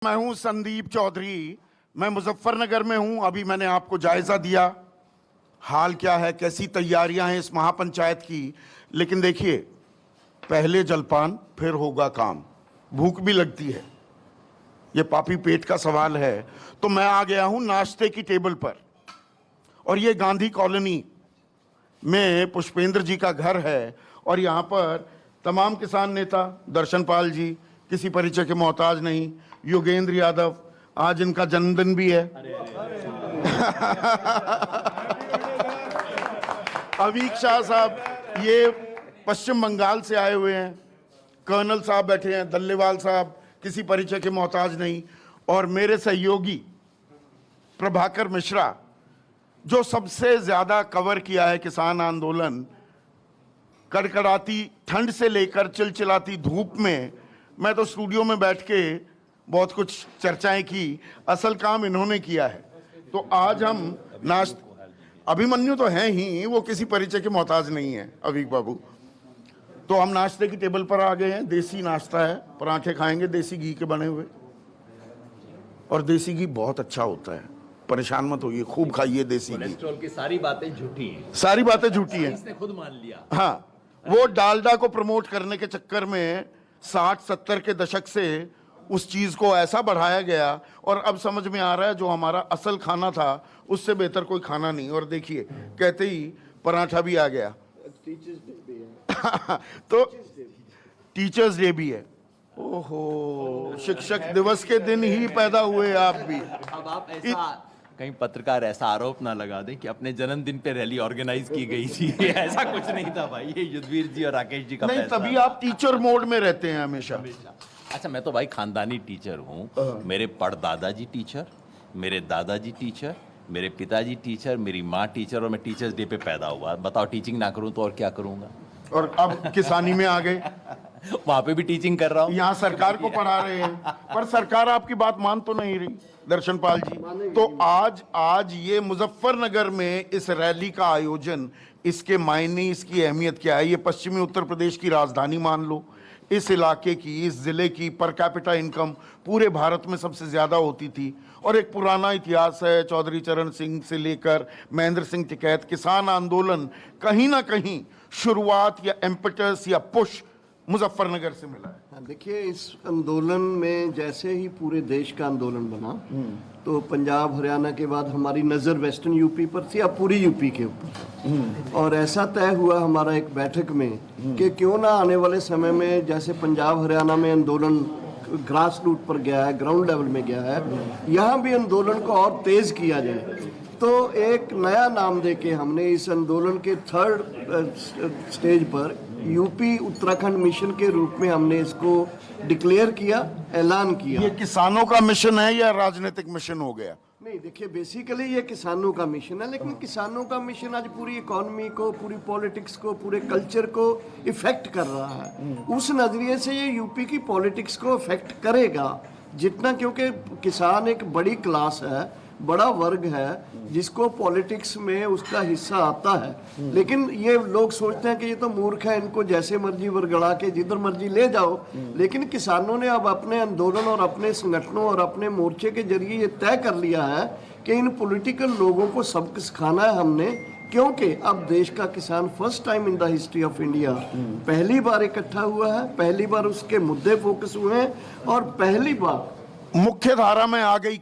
मैं हूं संदीप चौधरी। मैं मुजफ्फरनगर में हूं। अभी मैंने आपको जायजा दिया हाल क्या है, कैसी तैयारियां हैं इस महापंचायत की। लेकिन देखिए, पहले जलपान फिर होगा काम। भूख भी लगती है, ये पापी पेट का सवाल है। तो मैं आ गया हूं नाश्ते की टेबल पर, और ये गांधी कॉलोनी में पुष्पेंद्र जी का घर है। और यहाँ पर तमाम किसान नेता, दर्शनपाल जी किसी परिचय के मोहताज नहीं, योगेंद्र यादव, आज इनका जन्मदिन भी है। अवीक शाह साहब, ये पश्चिम बंगाल से आए हुए हैं। कर्नल साहब बैठे हैं, दल्लेवाल साहब किसी परिचय के मोहताज नहीं। और मेरे सहयोगी प्रभाकर मिश्रा, जो सबसे ज्यादा कवर किया है किसान आंदोलन, कड़कड़ाती ठंड से लेकर चिलचिलाती धूप में। मैं तो स्टूडियो में बैठ के बहुत कुछ चर्चाएं की, असल काम इन्होंने किया है। तो आज हम अभिमन्यु तो हैं ही, वो किसी परिचय के मोहताज नहीं है अवीक बाबू। तो हम नाश्ते की टेबल पर आ गए हैं। देसी नाश्ता है, पराठे खाएंगे देसी घी के बने हुए, और देसी घी बहुत अच्छा होता है, परेशान मत होइए, खूब खाइए देसी घी। कोलेस्ट्रॉल की सारी बातें झूठी हैं, सारी बातें झूठी हैं, इसने खुद मान लिया। हाँ, वो डालडा को प्रमोट करने के चक्कर में 60-70 के दशक से उस चीज को ऐसा बढ़ाया गया, और अब समझ में आ रहा है जो हमारा असल खाना था उससे बेहतर कोई खाना नहीं। और देखिए, कहते ही पराठा भी आ गया। तो टीचर्स डे भी है। ओहो, शिक्षक दिवस के दिन ही पैदा हुए आप भी। अब आप ऐसा कहीं पत्रकार ऐसा आरोप ना लगा दें कि अपने जन्मदिन पे रैली ऑर्गेनाइज की गई थी। ऐसा कुछ नहीं था भाई, ये युद्धवीर जी और राकेश जी का नहीं, फैसला। तभी आप टीचर मोड में रहते हैं हमेशा। अच्छा, मैं तो भाई खानदानी टीचर हूँ। मेरे पड़दादा जी टीचर, मेरे दादाजी टीचर, मेरे पिताजी टीचर, मेरी माँ टीचर, और मैं टीचर्स डे पे पैदा हुआ। बताओ, टीचिंग ना करूँ तो और क्या करूँगा। और अब किसानी में आ गए, वहां पे भी टीचिंग कर रहा हूँ, यहाँ सरकार को पढ़ा रहे हैं। पर सरकार आपकी बात मान तो नहीं रही दर्शनपाल जी। तो आज ये मुजफ्फरनगर में इस रैली का आयोजन, इसके मायने, इसकी अहमियत क्या है। ये पश्चिमी उत्तर प्रदेश की राजधानी मान लो। इस इलाके की, इस जिले की पर कैपिटा इनकम पूरे भारत में सबसे ज्यादा होती थी, और एक पुराना इतिहास है। चौधरी चरण सिंह से लेकर महेंद्र सिंह टिकैत, किसान आंदोलन कहीं ना कहीं शुरुआत या एम्पेटस या पुश मुजफ्फरनगर से मिला है। देखिए, इस आंदोलन में जैसे ही पूरे देश का आंदोलन बना, तो पंजाब हरियाणा के बाद हमारी नज़र वेस्टर्न यूपी पर थी, अब पूरी यूपी के ऊपर। और ऐसा तय हुआ हमारा एक बैठक में कि क्यों ना आने वाले समय में, जैसे पंजाब हरियाणा में आंदोलन ग्रास रूट पर गया है, ग्राउंड लेवल में गया है, यहाँ भी आंदोलन को और तेज़ किया जाए। तो एक नया नाम देके हमने इस आंदोलन के थर्ड स्टेज पर यूपी उत्तराखंड मिशन के रूप में हमने इसको डिक्लेयर किया, ऐलान किया। ये किसानों का मिशन है या राजनीतिक मिशन हो गया? नहीं, देखिए, बेसिकली ये किसानों का मिशन है, लेकिन किसानों का मिशन आज पूरी इकोनॉमी को, पूरी पॉलिटिक्स को, पूरे कल्चर को इफेक्ट कर रहा है। उस नजरिए से ये यूपी की पॉलिटिक्स को इफेक्ट करेगा जितना, क्योंकि किसान एक बड़ी क्लास है, बड़ा वर्ग है जिसको पॉलिटिक्स में उसका हिस्सा आता है। लेकिन ये लोग सोचते हैं कि ये तो मूर्ख है, इनको जैसे मर्जी वर्गड़ा के जिधर मर्जी ले जाओ। लेकिन किसानों ने अब अपने आंदोलन और अपने संगठनों और अपने मोर्चे के जरिए ये तय कर लिया है कि इन पॉलिटिकल लोगों को सबक सिखाना है हमने, क्योंकि अब देश का किसान first time in the history of India पहली बार इकट्ठा हुआ है, पहली बार उसके मुद्दे फोकस हुए हैं, और पहली बार मुख्य धारा में आ गई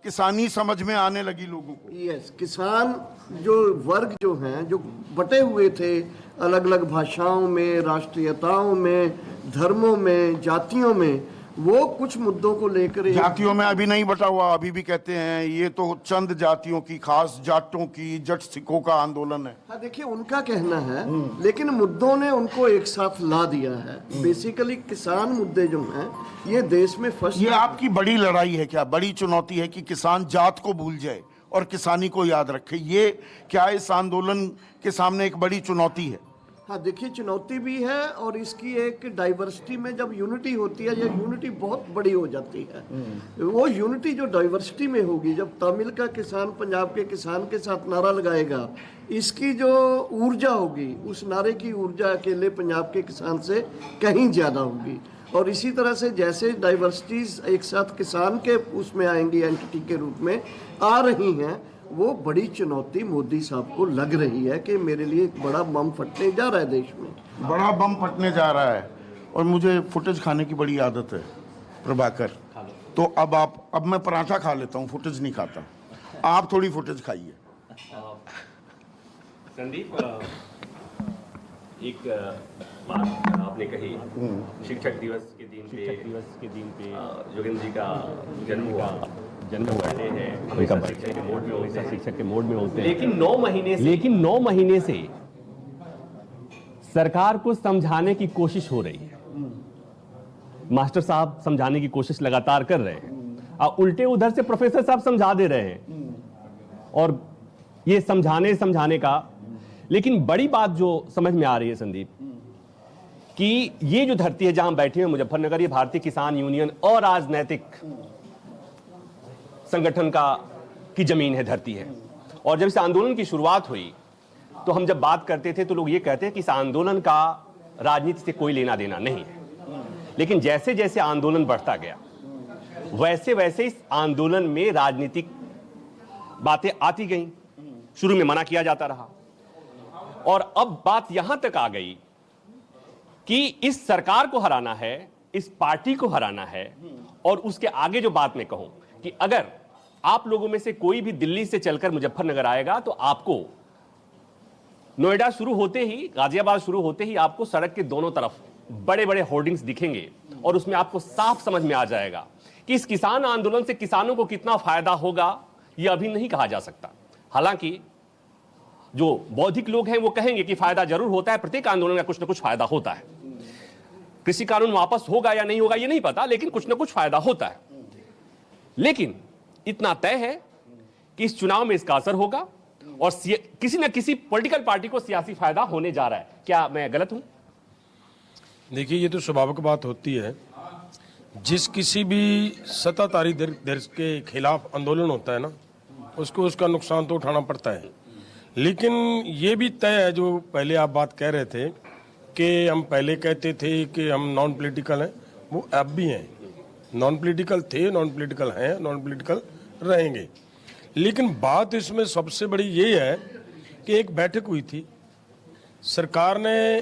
किसानी समझ में आने लगी लोगों को। यस, किसान जो वर्ग जो हैं, जो बटे हुए थे अलग अलग भाषाओं में, राष्ट्रीयताओं में, धर्मों में, जातियों में, वो कुछ मुद्दों को लेकर, जातियों में अभी नहीं बटा हुआ। अभी भी कहते हैं ये तो चंद जातियों की, खास जाटों की, जट सिखों का आंदोलन है। हाँ, देखिए, उनका कहना है, लेकिन मुद्दों ने उनको एक साथ ला दिया है। बेसिकली किसान मुद्दे जो हैं, ये देश में फर्स्ट। ये आपकी बड़ी लड़ाई है क्या, बड़ी चुनौती है कि किसान जात को भूल जाए और किसानी को याद रखे? ये क्या इस आंदोलन के सामने एक बड़ी चुनौती है? हाँ, देखिए, चुनौती भी है, और इसकी एक डाइवर्सिटी में जब यूनिटी होती है, ये यूनिटी बहुत बड़ी हो जाती है। वो यूनिटी जो डाइवर्सिटी में होगी, जब तमिल का किसान पंजाब के किसान के साथ नारा लगाएगा, इसकी जो ऊर्जा होगी, उस नारे की ऊर्जा अकेले पंजाब के किसान से कहीं ज़्यादा होगी। और इसी तरह से जैसे डाइवर्सिटीज एक साथ किसान के उसमें आएंगी एंटिटी के रूप में आ रही हैं, वो बड़ी चुनौती मोदी साहब को लग रही है कि मेरे लिए एक बड़ा बम फटने जा रहा है देश में। बड़ा बम फटने जा रहा है। और मुझे फुटेज खाने की बड़ी आदत है प्रभाकर, तो अब मैं पराठा खा लेता हूँ, फुटेज नहीं खाता। आप थोड़ी फुटेज खाइए। संदीप, एक बात आपने कही, शिक्षक दिवस के दिन पे योगेंद्र जी का जन्म हुआ है, हमेशा शिक्षक के मोड में होते हैं। लेकिन 9 महीने से सरकार को समझाने की कोशिश हो रही है, मास्टर साहब समझाने की कोशिश लगातार कर रहे हैं, और उल्टे उधर से प्रोफेसर साहब समझा दे रहे हैं, और ये समझाने का। लेकिन बड़ी बात जो समझ में आ रही है संदीप, कि ये जो धरती है जहां बैठे हैं मुजफ्फरनगर, ये भारतीय किसान यूनियन और राजनैतिक संगठन की जमीन है, धरती है। और जब इस आंदोलन की शुरुआत हुई तो हम जब बात करते थे तो लोग ये कहते हैं कि इस आंदोलन का राजनीति से कोई लेना देना नहीं है। लेकिन जैसे जैसे आंदोलन बढ़ता गया, वैसे वैसे इस आंदोलन में राजनीतिक बातें आती गईं। शुरू में मना किया जाता रहा, और अब बात यहां तक आ गई कि इस सरकार को हराना है, इस पार्टी को हराना है। और उसके आगे जो बात मैं कहूं कि अगर आप लोगों में से कोई भी दिल्ली से चलकर मुजफ्फरनगर आएगा तो आपको नोएडा शुरू होते ही, गाजियाबाद शुरू होते ही आपको सड़क के दोनों तरफ बड़े बड़े होर्डिंग्स दिखेंगे, और उसमें आपको साफ समझ में आ जाएगा कि इस किसान आंदोलन से किसानों को कितना फायदा होगा, यह अभी नहीं कहा जा सकता। हालांकि जो बौद्धिक लोग हैं वो कहेंगे कि फायदा जरूर होता है, प्रत्येक आंदोलन का कुछ ना कुछ फायदा होता है। कृषि कानून वापस होगा या नहीं होगा ये नहीं पता, लेकिन कुछ ना कुछ फायदा होता है। लेकिन इतना तय है कि इस चुनाव में इसका असर होगा, और किसी न किसी पॉलिटिकल पार्टी को सियासी फायदा होने जा रहा है। क्या मैं गलत हूं? देखिए, ये तो स्वाभाविक बात होती है, जिस किसी भी सत्ताधारी दल के खिलाफ आंदोलन होता है ना, उसको उसका नुकसान तो उठाना पड़ता है। लेकिन ये भी तय है, जो पहले आप बात कह रहे थे कि हम पहले कहते थे कि हम नॉन पॉलिटिकल हैं, वो अब भी हैं। नॉन पॉलिटिकल थे, नॉन पॉलिटिकल हैं, नॉन पॉलिटिकल रहेंगे। लेकिन बात इसमें सबसे बड़ी ये है कि एक बैठक हुई थी, सरकार ने,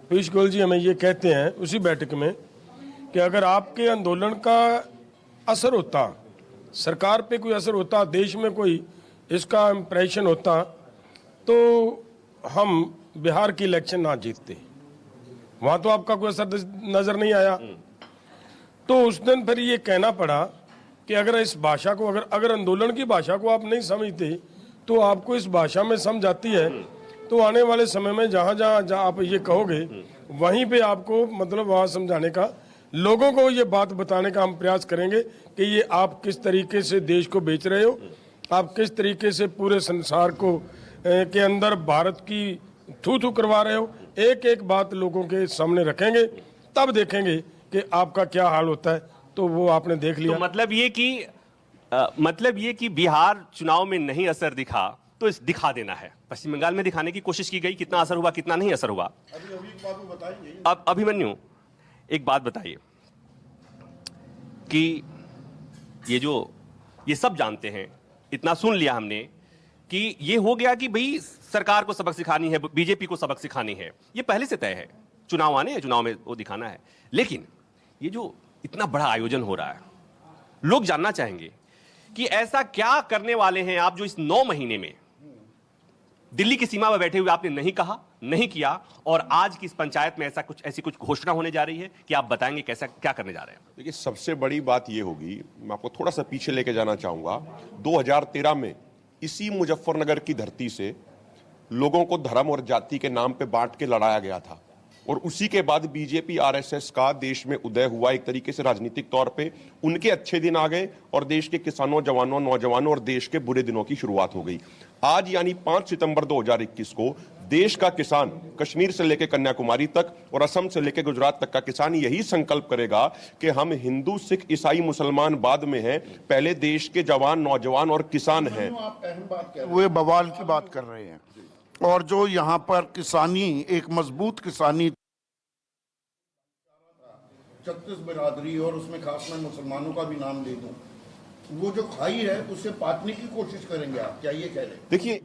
पीयूष गोयल जी हमें ये कहते हैं उसी बैठक में कि अगर आपके आंदोलन का असर होता, सरकार पे कोई असर होता, देश में कोई इसका इम्प्रेशन होता, तो हम बिहार की इलेक्शन ना जीतते। वहां तो आपका कोई असर नजर नहीं आया। तो उस दिन फिर ये कहना पड़ा कि अगर इस भाषा को, अगर आंदोलन की भाषा को आप नहीं समझते, तो आपको इस भाषा में समझ आती है, तो आने वाले समय में जहां जहां आप ये कहोगे, वहीं पे आपको मतलब वहां समझाने का, लोगों को ये बात बताने का हम प्रयास करेंगे कि ये आप किस तरीके से देश को बेच रहे हो, आप किस तरीके से पूरे संसार को के अंदर भारत की थू करवा रहे हो। एक एक बात लोगों के सामने रखेंगे, तब देखेंगे कि आपका क्या हाल होता है। तो वो आपने देख लिया। तो मतलब ये कि बिहार चुनाव में नहीं असर दिखा, तो इस दिखा देना है। पश्चिम बंगाल में दिखाने की कोशिश की गई, कितना असर हुआ कितना नहीं असर हुआ। अब अभिमन्यु एक बात बताइए कि ये सब जानते हैं, इतना सुन लिया हमने कि ये हो गया कि भाई सरकार को सबक सिखानी है, बीजेपी को सबक सिखानी है, ये पहले से तय है। चुनाव आने हैं, चुनाव में वो दिखाना है। लेकिन ये जो इतना बड़ा आयोजन हो रहा है, लोग जानना चाहेंगे कि ऐसा क्या करने वाले हैं आप जो इस 9 महीने में दिल्ली की सीमा पर बैठे हुए आपने नहीं कहा, नहीं किया, और आज की इस पंचायत में ऐसी कुछ घोषणा होने जा रही है कि आप बताएंगे कैसा क्या करने जा रहे हैं? देखिए, सबसे बड़ी बात ये होगी, मैं आपको थोड़ा सा पीछे लेके जाना चाहूंगा। 2013 में इसी मुजफ्फरनगर की धरती से लोगों को धर्म और जाति के नाम पे बांट के लड़ाया गया था, और उसी के बाद बीजेपी आरएसएस का देश में उदय हुआ। एक तरीके से राजनीतिक तौर पे उनके अच्छे दिन आ गए, और देश के किसानों, जवानों, नौजवानों और देश के बुरे दिनों की शुरुआत हो गई। आज यानी 5 सितंबर 2021 को देश का किसान, कश्मीर से लेकर कन्याकुमारी तक और असम से लेकर गुजरात तक का किसान यही संकल्प करेगा कि हम हिंदू, सिख, ईसाई, मुसलमान बाद में हैं, पहले देश के जवान, नौजवान और किसान हैं। वे बवाल की बात कर रहे हैं, और जो यहाँ पर किसानी, एक मजबूत किसानी 36 बिरादरी और उसमें खास मैं मुसलमानों का भी नाम ले दूं, वो जो खाई है उसे पाटने की कोशिश करेंगे आप, क्या ये कह रहे हैं? देखिए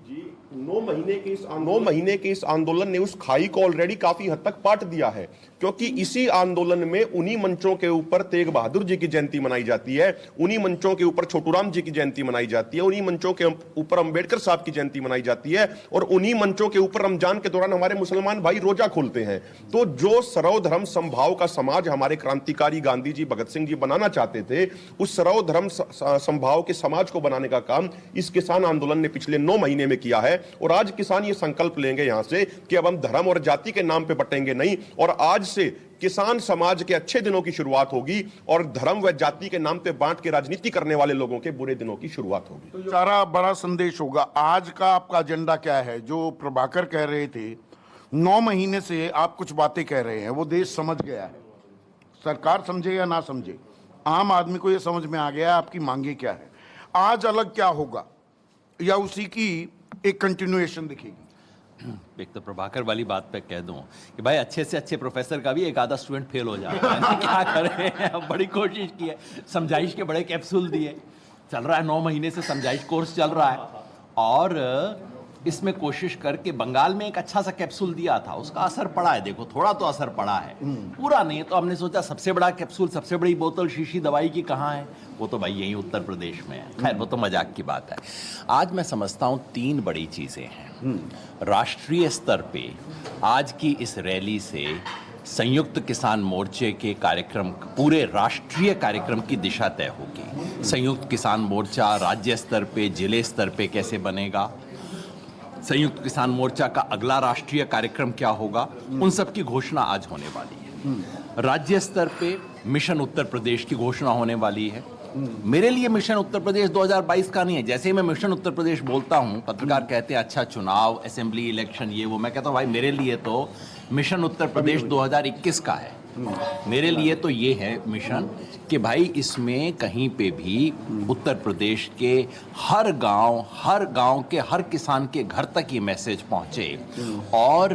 9 महीने के इस आंदोलन ने उस खाई को ऑलरेडी काफी हद तक पाट दिया है, क्योंकि इसी आंदोलन में उन्हीं मंचों के ऊपर तेग बहादुर जी की जयंती मनाई जाती है, उन्हीं मंचों के ऊपर छोटू राम जी की जयंती मनाई जाती है, उन्हीं मंचों के ऊपर अंबेडकर साहब की जयंती मनाई जाती है, और उन्हीं मंचों के ऊपर रमजान के दौरान हमारे मुसलमान भाई रोजा खोलते हैं। तो जो सर्वधर्म समभाव का समाज हमारे क्रांतिकारी गांधी जी, भगत सिंह जी बनाना चाहते थे, उस सर्वधर्म समभाव के समाज को बनाने का काम इस किसान आंदोलन ने पिछले 9 महीने में किया है। और आज किसान ये संकल्प लेंगे यहां से कि अब हम धर्म और जाति के नाम पे बटेंगे नहीं, और आज से किसान समाज के अच्छे दिनों की शुरुआत होगी और धर्म व जाति के नाम पे बांट के राजनीति करने वाले लोगों के बुरे दिनों की शुरुआत होगी। तो सारा बड़ा संदेश होगा। आज का आपका एजेंडा क्या है? जो प्रभाकर कह रहे थे 9 महीने से आप कुछ बातें कह रहे हैं, वो देश समझ गया है, सरकार समझे या ना समझे, आम आदमी को ये समझ में आ गया है आपकी मांगे क्या है। आज अलग क्या होगा, या उसी की एक कंटिन्यूएशन दिखेगी? एक तो प्रभाकर वाली बात पे कह दूं कि भाई अच्छे से अच्छे प्रोफेसर का भी एक आधा स्टूडेंट फेल हो जाता है क्या करें, बड़ी कोशिश की है, समझाइश के बड़े कैप्सूल दिए, चल रहा है 9 महीने से समझाइश कोर्स चल रहा है, और इसमें कोशिश करके बंगाल में एक अच्छा सा कैप्सूल दिया था, उसका असर पड़ा है, देखो थोड़ा तो असर पड़ा है, पूरा नहीं। तो हमने सोचा सबसे बड़ा कैप्सूल, सबसे बड़ी बोतल शीशी दवाई की कहाँ है, वो तो भाई यहीं उत्तर प्रदेश में है। खैर वो तो मजाक की बात है। आज मैं समझता हूँ 3 बड़ी चीजें हैं। राष्ट्रीय स्तर पे आज की इस रैली से संयुक्त किसान मोर्चे के कार्यक्रम, पूरे राष्ट्रीय कार्यक्रम की दिशा तय होगी। संयुक्त किसान मोर्चा राज्य स्तर पे, जिले स्तर पे कैसे बनेगा, संयुक्त किसान मोर्चा का अगला राष्ट्रीय कार्यक्रम क्या होगा, उन सब की घोषणा आज होने वाली है। राज्य स्तर पे मिशन उत्तर प्रदेश की घोषणा होने वाली है। मेरे लिए मिशन उत्तर प्रदेश 2022 का नहीं है। जैसे ही मैं मिशन उत्तर प्रदेश बोलता हूं, पत्रकार कहते हैं अच्छा चुनाव, असेंबली इलेक्शन, ये वो, मैं कहता हूं भाई मेरे लिए तो मिशन उत्तर प्रदेश 2021 का है। मेरे लिए तो ये है मिशन कि भाई इसमें कहीं पे भी उत्तर प्रदेश के हर गांव के हर किसान के घर तक ये मैसेज पहुंचे, और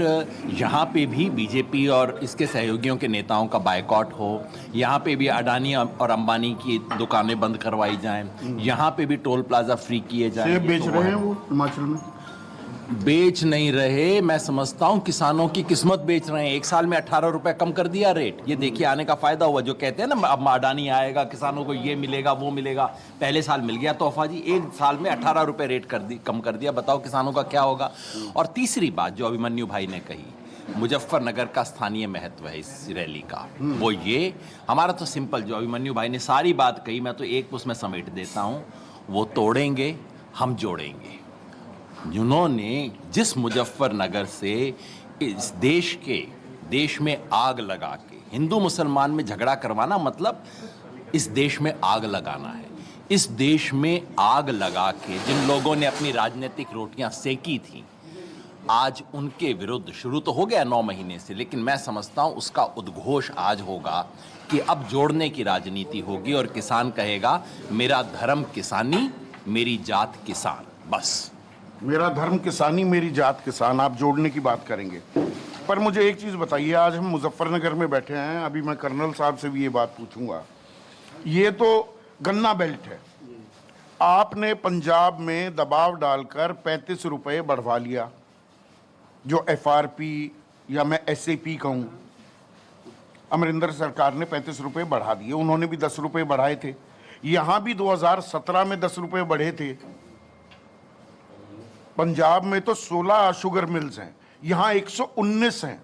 यहाँ पे भी बीजेपी और इसके सहयोगियों के नेताओं का बायकॉट हो, यहाँ पे भी अडानी और अंबानी की दुकानें बंद करवाई जाएं, यहाँ पे भी टोल प्लाजा फ्री किए जाएं। सेब बेच रहे हैं वो हिमाचल में? बेच नहीं रहे, मैं समझता हूं किसानों की किस्मत बेच रहे हैं। 1 साल में 18 रुपए कम कर दिया रेट, ये देखिए आने का फायदा हुआ। जो कहते हैं ना अब अडानी आएगा, किसानों को ये मिलेगा वो मिलेगा, पहले साल मिल गया तोहफा जी, 1 साल में 18 रुपए रेट कम कर दिया। बताओ किसानों का क्या होगा। और तीसरी बात जो अभिमन्यु भाई ने कही, मुजफ्फरनगर का स्थानीय महत्व है इस रैली का, वो ये हमारा तो सिंपल, जो अभिमन्यु भाई ने सारी बात कही मैं तो एक उसमें समेट देता हूँ, वो तोड़ेंगे हम जोड़ेंगे। जिन्होंने जिस मुजफ्फरनगर से इस देश में आग लगा के हिंदू मुसलमान में झगड़ा करवाना, मतलब इस देश में आग लगाना है। इस देश में आग लगा के जिन लोगों ने अपनी राजनीतिक रोटियां सेकी थी, आज उनके विरुद्ध शुरू तो हो गया 9 महीने से, लेकिन मैं समझता हूं उसका उद्घोष आज होगा कि अब जोड़ने की राजनीति होगी और किसान कहेगा मेरा धर्म किसानी, मेरी जात किसान, बस मेरा धर्म किसानी, मेरी जात किसान। आप जोड़ने की बात करेंगे। पर मुझे एक चीज बताइए, आज हम मुजफ्फरनगर में बैठे हैं, अभी मैं कर्नल साहब से भी ये बात पूछूंगा, ये तो गन्ना बेल्ट है, आपने पंजाब में दबाव डालकर 35 रुपए बढ़वा लिया, जो FRP या मैं SAP कहूं, अमरिंदर सरकार ने 35 रुपए बढ़ा दिए, उन्होंने भी 10 रुपए बढ़ाए थे, यहां भी 2017 में 10 रुपए बढ़े थे। पंजाब में तो 16 शुगर मिल्स हैं, यहां 119 हैं।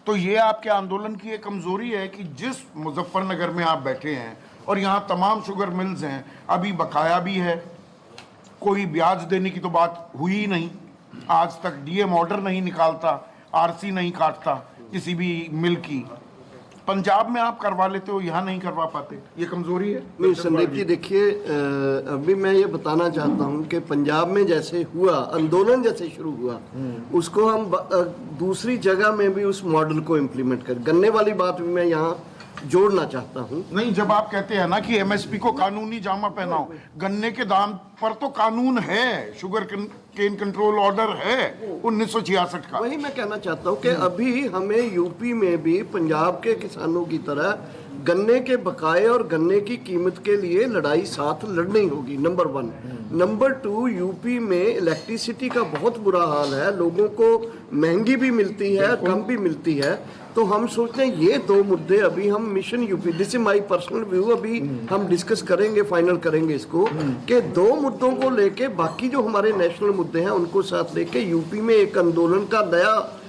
तो ये आपके आंदोलन की एक कमजोरी है कि जिस मुजफ्फरनगर में आप बैठे हैं और यहां तमाम शुगर मिल्स हैं, अभी बकाया भी है, कोई ब्याज देने की तो बात हुई ही नहीं, आज तक DM ऑर्डर नहीं निकालता, RC नहीं काटता किसी भी मिल की। पंजाब में आप करवा लेते हो, यहाँ नहीं करवा पाते, ये कमजोरी है? नहीं संदीप जी, देखिए अभी मैं ये बताना चाहता हूँ कि पंजाब में जैसे हुआ, आंदोलन जैसे शुरू हुआ, उसको हम दूसरी जगह में भी उस मॉडल को इम्प्लीमेंट कर, गन्ने वाली बात भी मैं यहाँ जोड़ना चाहता हूँ। नहीं, जब आप कहते हैं ना कि MSP को कानूनी जामा पहनाओ, गन्ने के दाम पर तो कानून है, शुगर केन कंट्रोल ऑर्डर है 1966 का। वही मैं कहना चाहता हूँ कि अभी हमें यूपी में भी पंजाब के किसानों की तरह गन्ने के बकाए और गन्ने की कीमत के लिए लड़ाई साथ लड़नी होगी, नंबर 1। नंबर 2, यूपी में इलेक्ट्रिसिटी का बहुत बुरा हाल है, लोगों को महंगी भी मिलती है, कम भी मिलती है। तो हम सोचते हैं ये 2 मुद्दे अभी हम mission UP, this is my personal view, अभी हम डिस्कस करेंगे, फाइनल करेंगे इसको, कि 2 मुद्दों को लेके बाकी जो हमारे नेशनल मुद्दे हैं उनको साथ लेके यूपी में एक आंदोलन का नया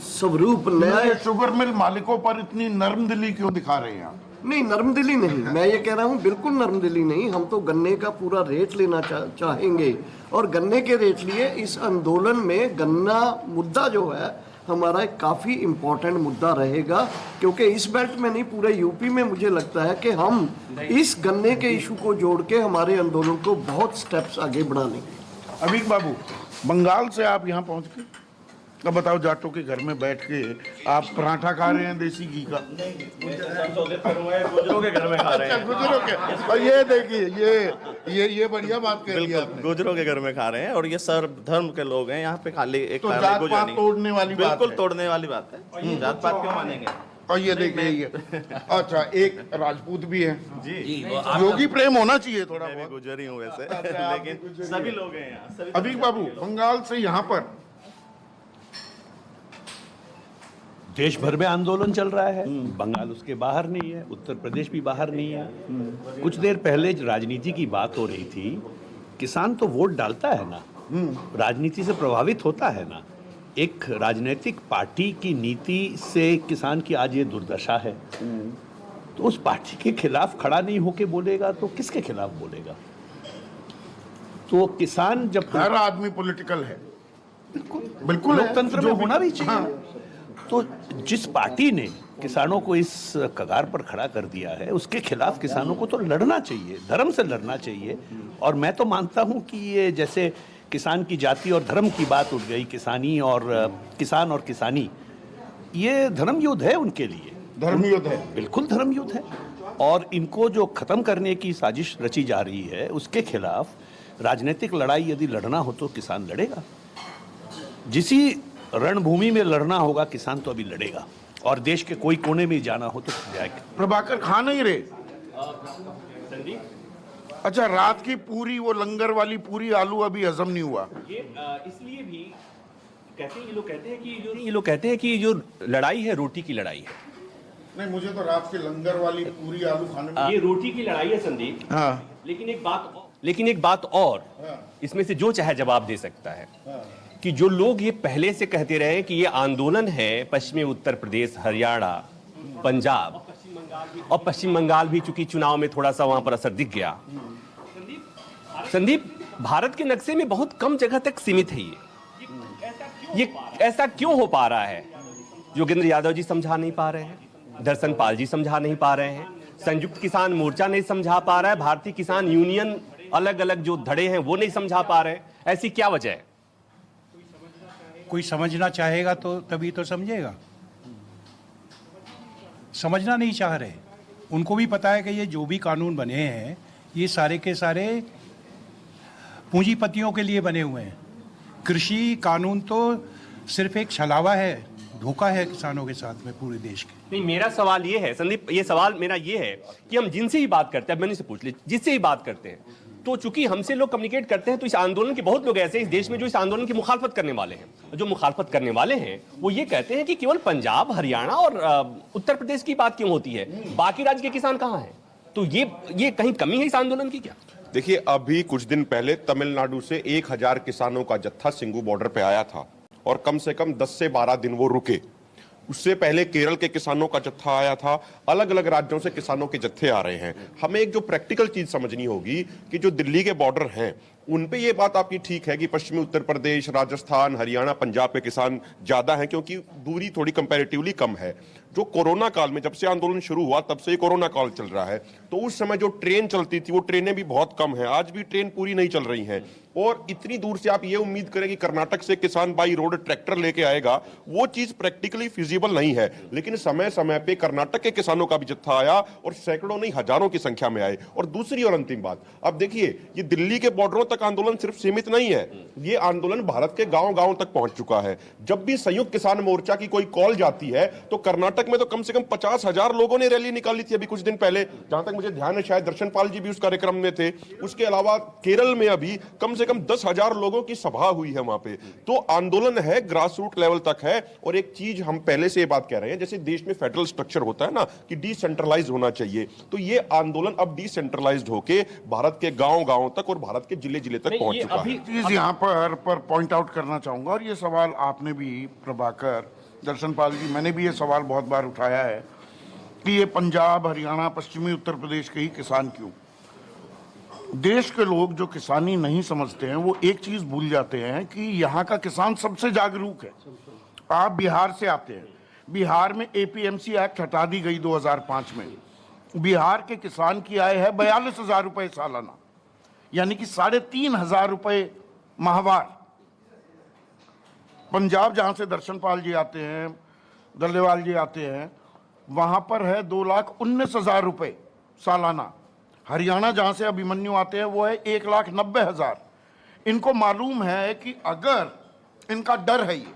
स्वरूप, नया। शुगर मिल मालिकों पर इतनी नर्म दिली क्यों दिखा रहे हैं आप? नहीं, नर्म दिली नहीं, मैं ये कह रहा हूँ बिल्कुल नर्म दिली नहीं। हम तो गन्ने का पूरा रेट लेना चाहेंगे, और गन्ने के रेट लिए इस आंदोलन में गन्ना मुद्दा जो है हमारा एक काफ़ी इम्पोर्टेंट मुद्दा रहेगा, क्योंकि इस बेल्ट में नहीं, पूरे यूपी में मुझे लगता है कि हम इस गन्ने के इशू को जोड़ के हमारे आंदोलन को बहुत स्टेप्स आगे बढ़ा लेंगे। अभी बाबू, बंगाल से आप यहाँ पहुँच के, अब बताओ, जाटों के घर में बैठ के आप पराठा खा रहे हैं देसी घी का? गुजरों के घर में खा रहे अच्छा, हैं। गुजरों के। और ये देखिए, ये बढ़िया बात कह रही है आपने। गुजरों के घर में खा रहे हैं, और ये सर्व धर्म के लोग हैं यहाँ पे, खाली एक तो खाली जात गुजर पात नहीं। तोड़ने वाली बात बिल्कुल है। तोड़ने वाली बात है, जात पात क्यों मानेंगे? और ये देखिए, ये अच्छा, एक राजपूत भी है, जी, योगी प्रेम होना चाहिए थोड़ा मैं भी बहुत। गुजर ही हूँ वैसे, अच्छा, आप भी लेकिन गुजर ही सभी हैं। लोग हैं यहाँ, सभी। अभी बाबू, बंगाल से यहाँ पर देश भर में आंदोलन चल रहा है, बंगाल उसके बाहर नहीं है, उत्तर प्रदेश भी बाहर नहीं है। कुछ देर पहले राजनीति की बात हो रही थी, किसान तो वोट डालता है ना, राजनीति से प्रभावित होता है ना। एक राजनीतिक पार्टी की नीति से किसान की आज ये दुर्दशा है, तो उस पार्टी के खिलाफ खड़ा नहीं होके बोलेगा तो किसके खिलाफ बोलेगा? तो किसान जब हर आदमी पॉलिटिकल है, बिल्कुल है, लोकतंत्र में जो भी- होना भी चाहिए। हाँ। तो जिस पार्टी ने किसानों को इस कगार पर खड़ा कर दिया है, उसके खिलाफ किसानों को तो लड़ना चाहिए, धर्म से लड़ना चाहिए। और मैं तो मानता हूं कि ये जैसे किसान की जाति और धर्म की बात उठ गई, किसानी और किसान और किसानी, ये धर्म युद्ध है उनके लिए, धर्मयुद्ध है। बिल्कुल धर्म युद्ध है। और इनको जो खत्म करने की साजिश रची जा रही है, उसके खिलाफ राजनीतिक लड़ाई यदि लड़ना हो तो किसान लड़ेगा। जिसी रणभूमि में लड़ना होगा, किसान तो अभी लड़ेगा, और देश के कोई कोने में जाना हो तो जाएगा। प्रभाकर खा नहीं रहे? अच्छा, रात की पूरी वो लंगर वाली पूरी आलू अभी हजम नहीं हुआ? ये इसलिए भी कहते हैं, ये लोग कहते हैं कि जो लड़ाई है रोटी की लड़ाई है। नहीं, मुझे तो रात के लंगर वाली पूरी आलू खाने में। ये रोटी की लड़ाई है संदीप। हाँ। लेकिन एक बात और इसमें से जो चाहे जवाब दे सकता है कि जो लोग ये पहले से कहते रहे कि ये आंदोलन है पश्चिमी उत्तर प्रदेश, हरियाणा, पंजाब और पश्चिम बंगाल भी, चूंकि चुनाव में थोड़ा सा वहां पर असर दिख गया। संदीप, भारत के नक्शे में बहुत कम जगह तक सीमित है ये ऐसा क्यों हो पा रहा है? योगेंद्र यादव जी समझा नहीं पा रहे हैं, दर्शन पाल जी समझा नहीं पा रहे हैं, संयुक्त किसान मोर्चा नहीं समझा पा रहा है, भारतीय किसान यूनियन अलग अलग जो धड़े हैं वो नहीं समझा पा रहे हैं। ऐसी क्या वजह है? कोई समझना चाहेगा तो तभी तो समझेगा। समझना नहीं चाह रहे। उनको भी पता है कि ये जो भी कानून बने हैं, ये सारे के सारे पूंजीपतियों के लिए बने हुए हैं। कृषि कानून तो सिर्फ एक छलावा है, धोखा है किसानों के साथ में पूरे देश के। नहीं, मेरा सवाल ये है संदीप, ये सवाल मेरा ये है कि हम जिनसे ही बात करते हैं, मैंने से पूछ लिया, जिससे ही बात करते हैं, तो चूंकि हमसे लोग कम्युनिकेट करते हैं, तो इस आंदोलन के बहुत लोग ऐसे इस देश में जो इस आंदोलन की मुखालफत करने वाले हैं। जो मुखालफत करने वाले हैं वो ये कहते हैं कि केवल पंजाब, हरियाणा और उत्तर प्रदेश की बात क्यों होती है, बाकी राज्य के किसान कहाँ हैं? तो ये कहीं कमी है इस आंदोलन की क्या? देखिए, अभी कुछ दिन पहले तमिलनाडु से 1000 किसानों का जत्था सिंगू बॉर्डर पे आया था, और कम से कम 10 से 12 दिन वो रुके। उससे पहले केरल के किसानों का जत्था आया था, अलग अलग राज्यों से किसानों के जत्थे आ रहे हैं। हमें एक जो प्रैक्टिकल चीज समझनी होगी कि जो दिल्ली के बॉर्डर हैं उन पे ये बात आपकी ठीक है कि पश्चिमी उत्तर प्रदेश, राजस्थान, हरियाणा, पंजाब के किसान ज्यादा हैं क्योंकि दूरी थोड़ी कंपैरेटिवली कम है। जो कोरोना काल में, जब से आंदोलन शुरू हुआ तब से कोरोना काल चल रहा है, तो उस समय जो ट्रेन चलती थी वो ट्रेनें भी बहुत कम हैं, आज भी ट्रेन पूरी नहीं चल रही हैं। और इतनी दूर से आप ये उम्मीद करें कि कर्नाटक से किसान बाई रोड ट्रैक्टर लेके आएगा, वो चीज प्रैक्टिकली फिजिबल नहीं है। लेकिन समय समय पे कर्नाटक के किसानों का भी जत्था आया और सैकड़ों नहीं हजारों की संख्या में आए। और दूसरी और अंतिम बात, अब देखिए, ये दिल्ली के बॉर्डरों तक आंदोलन सिर्फ सीमित नहीं है, ये आंदोलन भारत के गांव-गांव तक पहुंच चुका है। जब भी संयुक्त किसान मोर्चा की कोई कॉल जाती है तो कर्नाटक में तो कम से कम 50,000 लोगों ने रैली निकाली थी अभी कुछ दिन पहले, जहां तक मुझे ध्यान है शायद दर्शनपाल जी भी उस कार्यक्रम में थे। उसके अलावा केरल में अभी कम से कम 10,000 लोगों की सभा हुई है वहां पे। तो आंदोलन है, ग्रास रूट लेवल तक है। और एक चीज हम पहले से ये बात कह रहे हैं, जैसे देश में फेडरल स्ट्रक्चर होता है ना कि डिसेंट्रलाइज होना चाहिए, तो ये आंदोलन अब डिसेंट्रलाइज्ड होके भारत के गांव-गांव तक और भारत के जिले-जिले तक पहुंच चुका है। चीज यहाँ पर पॉइंट आउट करना चाहूंगा, और ये सवाल आपने भी प्रभाकर, दर्शनपाल जी, मैंने भी ये सवाल बहुत बार उठाया है कि ये पंजाब, हरियाणा, पश्चिमी उत्तर प्रदेश के ही किसान क्यों? देश के लोग जो किसानी नहीं समझते हैं वो एक चीज भूल जाते हैं कि यहाँ का किसान सबसे जागरूक है। आप बिहार से आते हैं, बिहार में एपीएमसी एक्ट हटा दी गई 2005 में। बिहार के किसान की आय है 42,000 रुपए सालाना, यानी कि 3,500 रुपए माहवार। पंजाब जहां से दर्शनपाल जी आते हैं, दल्लेवाल जी आते हैं, वहां पर है 2,19,000 रुपए सालाना। हरियाणा जहां से अभिमन्यु आते हैं वो है 1,90,000। इनको मालूम है कि अगर इनका डर है ये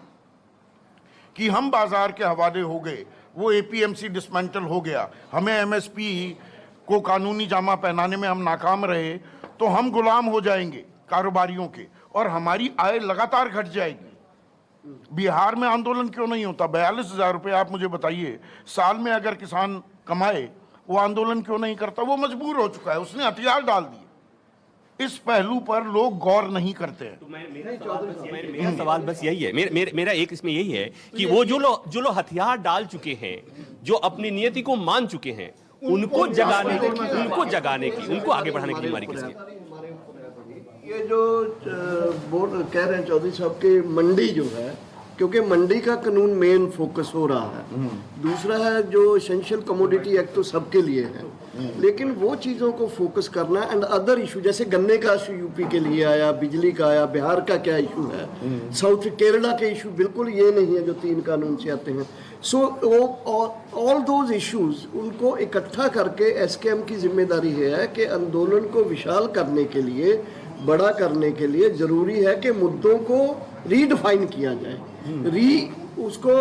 कि हम बाजार के हवाले हो गए, वो एपीएमसी डिसमेंटल हो गया, हमें एमएसपी को कानूनी जामा पहनाने में हम नाकाम रहे, तो हम गुलाम हो जाएंगे कारोबारियों के और हमारी आय लगातार घट जाएगी। बिहार में आंदोलन क्यों नहीं होता? 42,000 रुपये आप मुझे बताइए साल में अगर किसान कमाए, वो आंदोलन क्यों नहीं करता? वो मजबूर हो चुका है, उसने हथियार डाल दिए। इस पहलू पर लोग गौर नहीं करते हैं। तो मेरा सवाल बस यही है, मेरा एक इसमें यही है कि वो जो लोग हथियार डाल चुके हैं, जो अपनी नियति को मान चुके हैं, उनको जगाने की, उनको आगे बढ़ाने की जिम्मेदारी किसकी? ये जो बोर्ड कह रहे हैं चौधरी साहब की मंडी जो है, क्योंकि मंडी का कानून मेन फोकस हो रहा है। दूसरा है जो एसेंशियल कमोडिटी एक्ट तो सबके लिए है, लेकिन वो चीज़ों को फोकस करना एंड अदर इशू, जैसे गन्ने का इशू यूपी के लिए आया, बिजली का आया, बिहार का क्या इशू है, साउथ केरला के इशू बिल्कुल ये नहीं है जो 3 कानून से आते हैं। सो ऑल दोज इश्यूज उनको इकट्ठा करके एसकेएम की जिम्मेदारी है कि आंदोलन को विशाल करने के लिए, बड़ा करने के लिए जरूरी है कि मुद्दों को रीडिफाइन किया जाए, उसको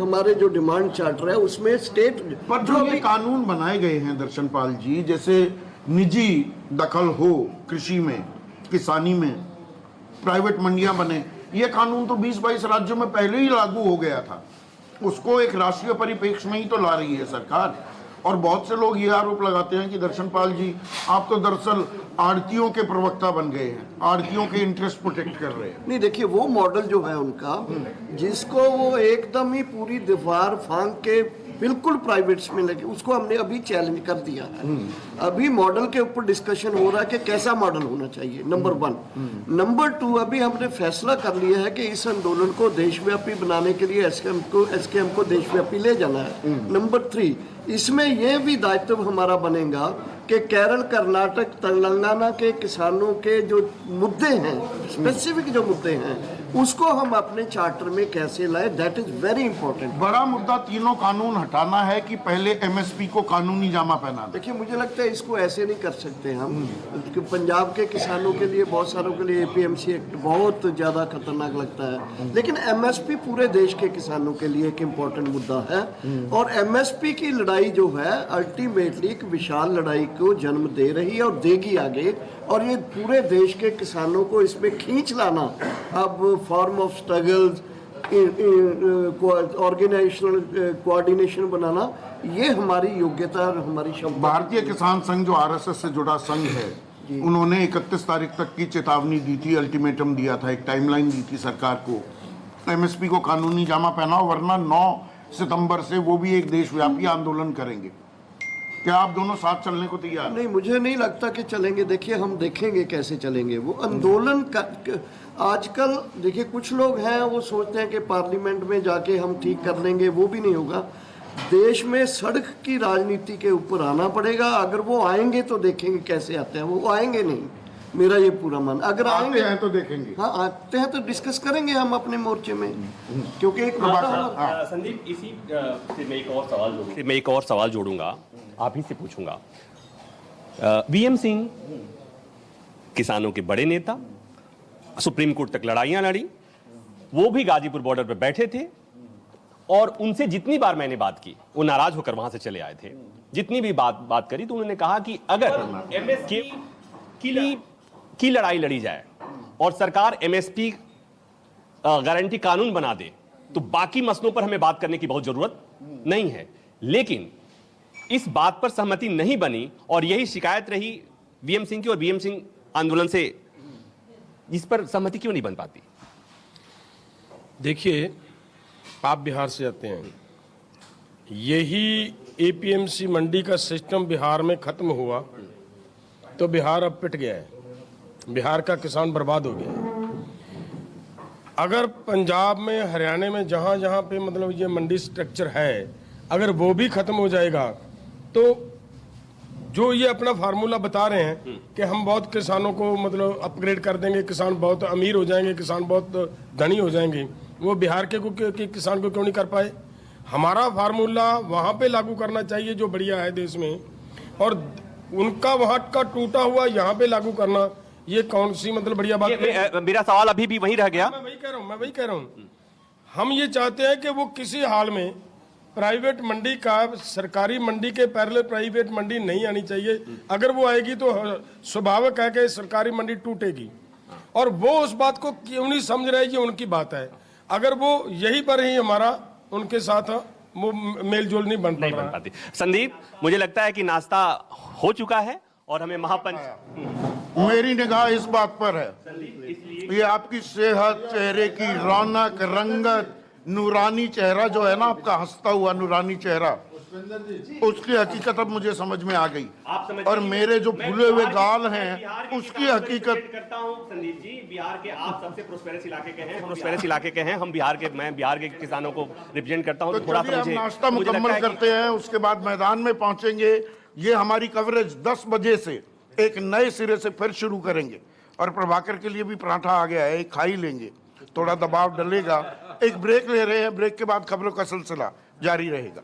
हमारे जो डिमांड चार्टर है उसमें स्टेट पर जो ये कानून बनाए गए हैं दर्शनपाल जी, जैसे निजी दखल हो कृषि में, किसानी में, प्राइवेट मंडियां बने, ये कानून तो 20-22 राज्यों में पहले ही लागू हो गया था। उसको एक राष्ट्रीय परिप्रेक्ष्य में ही तो ला रही है सरकार। और बहुत से लोग ये आरोप लगाते हैं कि दर्शनपाल जी आप तो दरअसल आड़तियों के प्रवक्ता बन गए हैं, आड़तियों के इंटरेस्ट प्रोटेक्ट कर रहे हैं। नहीं, देखिए वो मॉडल जो है उनका, जिसको वो एकदम ही पूरी दीवार फांक के बिल्कुल प्राइवेट्स में लगे, उसको हमने अभी चैलेंज कर दिया है। अभी मॉडल के ऊपर डिस्कशन हो रहा है कि कैसा मॉडल होना चाहिए, नंबर 1। नंबर 2, अभी हमने फैसला कर लिया है कि इस आंदोलन को देशव्यापी बनाने के लिए एसकेएम को देशव्यापी ले जाना है। नंबर 3, इसमें यह भी दायित्व हमारा बनेगा कि केरल, कर्नाटक, तेलंगाना के किसानों के जो मुद्दे हैं, स्पेसिफिक जो मुद्दे हैं, उसको हम अपने चार्टर में कैसे लाए, दैट इज वेरी इंपॉर्टेंट। बड़ा मुद्दा तीनों कानून हटाना है कि पहले एमएसपी को कानूनी जामा पहनाना? देखिए मुझे लगता है इसको ऐसे नहीं कर सकते हम, कि पंजाब के किसानों के लिए, बहुत सारों के लिए एपीएमसी एक्ट बहुत ज़्यादा खतरनाक लगता है, लेकिन एमएसपी पूरे देश के किसानों के लिए एक इम्पोर्टेंट मुद्दा है। और एमएसपी की लड़ाई जो है अल्टीमेटली एक विशाल लड़ाई को जन्म दे रही है और देगी आगे, और ये पूरे देश के किसानों को इसमें खींच लाना, अब form of struggles, organisational coordination बनाना, ये हमारी योग्यता और हमारी क्षमता। भारतीय किसान संघ जो आरएसएस से जुड़ा संघ है, उन्होंने 31 तारीख तक की चेतावनी दी थी, अल्टीमेटम दिया था, एक टाइमलाइन दी थी सरकार को, एमएसपी को कानूनी जामा पहनाओ वरना 9 सितंबर से वो भी एक देशव्यापी आंदोलन करेंगे। क्या आप दोनों साथ चलने को तैयार? नहीं, मुझे नहीं लगता कि चलेंगे। देखिए हम देखेंगे कैसे चलेंगे वो आंदोलन का। आजकल देखिए कुछ लोग हैं वो सोचते हैं कि पार्लियामेंट में जाके हम ठीक कर लेंगे, वो भी नहीं होगा। देश में सड़क की राजनीति के ऊपर आना पड़ेगा। अगर वो आएंगे तो देखेंगे कैसे आते हैं, वो आएंगे नहीं, मेरा ये पूरा मन। अगर आएंगे हैं तो देखेंगे, हाँ आते हैं तो डिस्कस करेंगे हम अपने मोर्चे में, क्योंकि एक संदीप, इसी से मैं एक और सवाल जोड़ूंगा, आप ही से पूछूंगा। वीएम सिंह किसानों के बड़े नेता, सुप्रीम कोर्ट तक लड़ाइयां लड़ी, वो भी गाजीपुर बॉर्डर पर बैठे थे और उनसे जितनी बार मैंने बात की वो नाराज होकर वहां से चले आए थे। जितनी भी बात करी तो उन्होंने कहा कि अगर एमएसपी की लड़ाई लड़ी जाए और सरकार एमएसपी गारंटी कानून बना दे तो बाकी मसलों पर हमें बात करने की बहुत जरूरत नहीं है। लेकिन इस बात पर सहमति नहीं बनी और यही शिकायत रही वीएम सिंह की और वीएम सिंह आंदोलन से, इस पर सहमति क्यों नहीं बन पाती? देखिए, आप बिहार से आते हैं, यही एपीएमसी मंडी का सिस्टम बिहार में खत्म हुआ तो बिहार अब पिट गया है, बिहार का किसान बर्बाद हो गया है। अगर पंजाब में, हरियाणा में, जहां जहां पे मतलब ये मंडी स्ट्रक्चर है, अगर वो भी खत्म हो जाएगा तो जो ये अपना फार्मूला बता रहे हैं कि हम बहुत किसानों को मतलब अपग्रेड कर देंगे, किसान बहुत अमीर हो जाएंगे, किसान बहुत धनी हो जाएंगे, वो बिहार के किसान को क्यों नहीं कर पाए? हमारा फार्मूला वहां पे लागू करना चाहिए जो बढ़िया है देश में, और उनका वहां का टूटा हुआ यहाँ पे लागू करना, ये कौन सी मतलब बढ़िया बात है? मेरा सवाल अभी भी वही रह गया। मैं वही कह रहा हूँ। हम ये चाहते हैं कि वो किसी हाल में प्राइवेट मंडी का, सरकारी मंडी के पैरेलल प्राइवेट मंडी नहीं आनी चाहिए। अगर वो आएगी तो स्वाभाविक है कि सरकारी मंडी टूटेगी, और वो उस बात को क्यों नहीं समझ रहे, ये उनकी बात है। अगर वो यही पर ही हमारा उनके साथ वो मेलजोल नहीं बन पाती। संदीप, मुझे लगता है कि नाश्ता हो चुका है और हमें महापंच, मेरी निगाह इस बात पर है, ये आपकी सेहत, चेहरे की रौनक, रंगत, नूरानी चेहरा जो है ना आपका, हंसता हुआ नूरानी चेहरा, उसकी हकीकत अब मुझे समझ में आ गई। और मेरे जो फूले हुए गाल हैं उसकी हकीकत करता हूं। संदीप जी, बिहार के आप सबसे प्रोस्पेरस इलाके के हैं, प्रोस्पेरस इलाके के हैं, मैं बिहार के किसानों को रिप्रेजेंट करता हूं। तो चलिए हम नाश्ता मुकम्मल करते हैं, उसके बाद मैदान में पहुंचेंगे। ये हमारी कवरेज 10 बजे से एक नए सिरे से फिर शुरू करेंगे, और प्रभाकर के लिए भी पराठा आ गया है, एक खा ही लेंगे, थोड़ा दबाव डलेगा। एक ब्रेक ले रहे हैं, ब्रेक के बाद खबरों का सिलसिला जारी रहेगा।